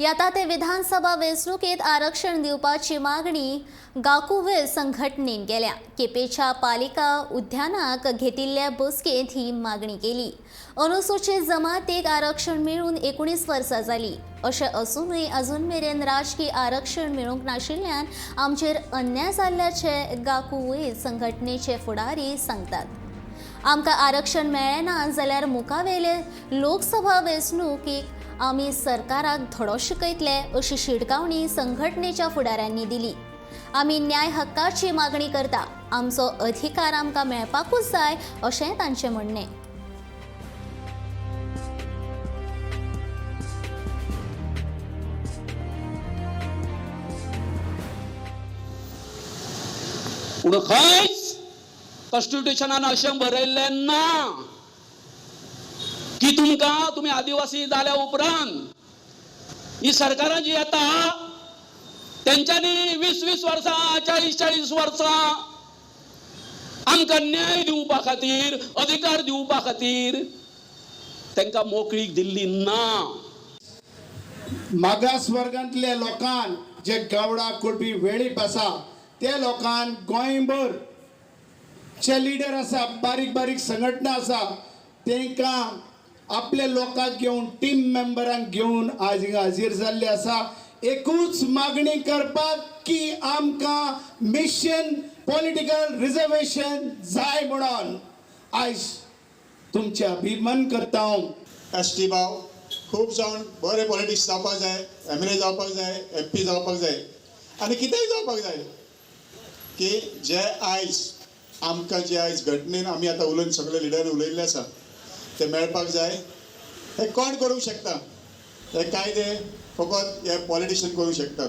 येता ते विधानसभा वेंचणुकेत आरक्षण दिवपाची मागणी गाकुवे संघटनेन केल्या। केपेच्या पालिका उद्यानाक घेतिल्ल्या बसकेंत ही मागणी केली। अनुसूचित जमातीक आरक्षण मेळून 19 वर्सां जाली। अशें असूनय अजून मेरेन राजकीय आरक्षण मेळूंक नाशिल्ल्यान आमचेर अन्याय जाल्ल्याचे गाकुवे संघटनेचे फुडारी सांगतात। आमकां आरक्षण मेळ्ळें ना जाल्यार मुखावेले लोकसभा वेंचणुकीक आमी सरकाराक धडो शिकयतले अशी शिटकावणी संघटनेच्या फुडाऱ्यांनी दिली। आमी न्याय हक्काची मागणी करता, आमचो अधिकार आमकां मेळपाकूच जाय अशें तांचें म्हणणें। पूण खंयच कॉन्स्टिट्यूशनान अशें बरयल्लें ना की तुम्ही आदिवासी जाल्या उपरांत ही सरकारां जी येता तेंच्यांनी 20-20 वर्सां 40-40 वर्सां आमकां न्याय दिवपा खातीर अधिकार दिवपा खातीर तांकां मोकळीक दिल्ली ना। मागास वर्गांतल्या लोकांक जे गावडा कुळपी वेळीप आसा त्या लोकांक गोंयभर जे लिडर आसा बारीक बारीक संघटना आसा तांकां आपल्या लोकांक घेवन टीम मेंबरांक घेवन आज हिंगा हाजीर जाल्ले आसा। एकूच मागणी करपाक की आमकां मिशन पॉलिटिकल रिजर्वेशन जाय म्हणून आयज तुमचे अभिमान करता हांव। एसटी भाव खूब जावन बरे पॉलिटिक्स जावपाक जाय, MLA जावपाक जाय, MP जावपाक जाय आनी कितेंय जावपाक जाय की जे आयज आमकां जे आयज घटनेन आमी आतां उलयन सगळे लिडरान उलयल्ले आसा ते मेळपाक जाय। हे कोण करूंक शकता? हे कायदे फकत हे पॉलिटिशियन करूंक शकतात।